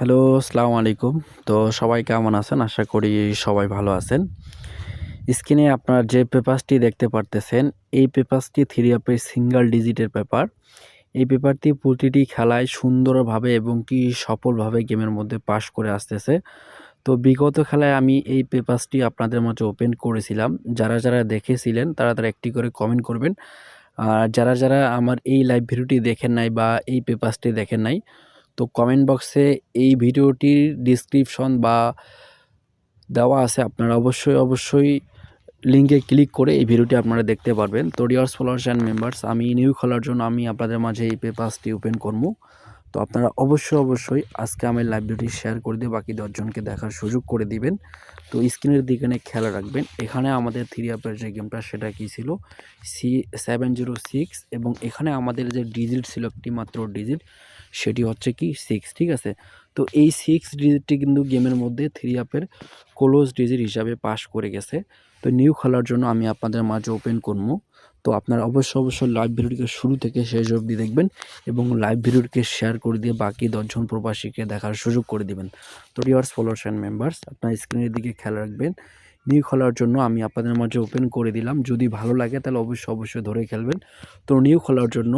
Hello, আসসালামু আলাইকুম। তো সবাই কেমন আছেন? আশা করি সবাই ভালো আছেন। স্ক্রিনে আপনার যে পেপারসটি দেখতে পারতেছেন, এই পেপারসটি থ্রি আপের সিঙ্গেল ডিজিটের পেপার। এই পেপারটি প্রতিটি খেলায় সুন্দরভাবে এবং কি সফলভাবে গেমের মধ্যে পাস করে আসতেছে। তো বিগত খেলায় আমি এই পেপারসটি আপনাদের মাঝে ওপেন করেছিলাম। যারা দেখেছিলেন তারা একটি করে কমেন্ট করবেন। আর যারা আমার এই লাইভ ভিডিওটি দেখেন নাই বা এই পেপারসটি দেখেন নাই, তো কমেন্ট বক্সে এই ভিডিওটির ডিসক্রিপশন বা দেওয়া আছে, আপনারা অবশ্যই লিঙ্কে ক্লিক করে এই ভিডিওটি আপনারা দেখতে পারবেন। তো ডিয়ার ফলোয়ার্স অ্যান্ড মেম্বার্স, আমি নিউ খোলার জন্য আমি আপনাদের মাঝে এই পেপারসটি ওপেন করব। তো আপনারা অবশ্যই আজকে আমি লাইভ ভিডিওটি শেয়ার করে দিয়ে বাকি 10 জনকে দেখার সুযোগ করে দিবেন। তো স্ক্রিনের দিকে খেয়াল রাখবেন, এখানে আমাদের থ্রি আপের যে গেমটা সেটা কি ছিল, C706, এবং এখানে আমাদের যে ডিজিট ছিল একটি মাত্র ডিজিট, সেটি হচ্ছে কি 6, ঠিক আছে। তো এই 6 ডিজিটটি কিন্তু গেমের মধ্যে থ্রি আপের ক্লোজ ডিজিট হিসাবে পাস করে গেছে। তো নিউ খেলার জন্য আমি আপনাদের মাঝে ওপেন করবো। তো আপনারা অবশ্যই লাইভ ভিডিওটিকে শুরু থেকে শেষ অবধি দেখবেন এবং লাইভ ভিডিওটিকে শেয়ার করে দিয়ে বাকি 10 জন প্রবাসীকে দেখার সুযোগ করে দিবেন। তো ডিয়ার্স ফলোয়ার্স অ্যান্ড মেম্বার্স, আপনার স্ক্রিনের দিকে খেয়াল রাখবেন। নিউ খেলার জন্য আমি আপনাদের মাঝে ওপেন করে দিলাম। যদি ভালো লাগে তাহলে অবশ্যই ধরে খেলবেন। তো নিউ খেলার জন্য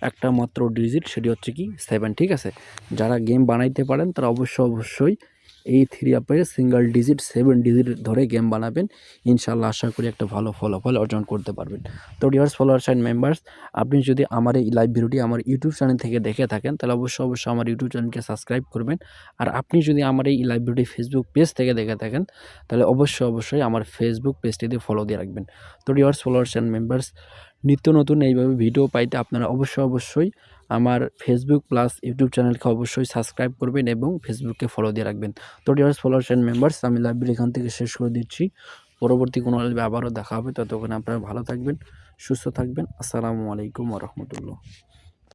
একটা মাত্র ডিজিট, সেটি হচ্ছে কি 7, ঠিক আছে। যারা গেম বানাইতে পারেন তারা অবশ্যই এই থ্রি আপের সিঙ্গেল ডিজিট 7 ডিজিট ধরে গেম বানাবেন। ইনশাআল্লাহ আশা করি একটা ভালো ফলাফল অর্জন করতে পারবেন। তো ডিয়ার্স ফলোয়ার্স অ্যান্ড মেম্বার্স, আপনি যদি আমার এই লাইভ ভিডিওটি আমার ইউটিউব চ্যানেল থেকে দেখে থাকেন তাহলে অবশ্যই আমার ইউটিউব চ্যানেলকে সাবস্ক্রাইব করবেন। আর আপনি যদি আমার এই লাইভ ভিডিওটি ফেসবুক পেজ থেকে দেখে থাকেন তাহলে অবশ্যই আমার ফেসবুক পেজটিতে ফলো দিয়ে রাখবেন। তো ডিয়ার্স ফলোয়ার্স অ্যান্ড মেম্বার্স, নিত্য নতুন এইভাবে ভিডিও পাইতে আপনারা অবশ্যই আমার ফেসবুক প্লাস ইউটিউব চ্যানেলকে অবশ্যই সাবস্ক্রাইব করবেন এবং ফেসবুককে ফলো দিয়ে রাখবেন। তো ডিয়ার ফলোয়ার্স অ্যান্ড মেম্বার্স, আমি লাইভ ভিডিও এখান থেকে শেষ করে দিচ্ছি। পরবর্তী কোনো লাইভে আবারও দেখা হবে। ততক্ষণ আপনারা ভালো থাকবেন, সুস্থ থাকবেন। আসসালামু আলাইকুম ওয়া রাহমাতুল্লাহ।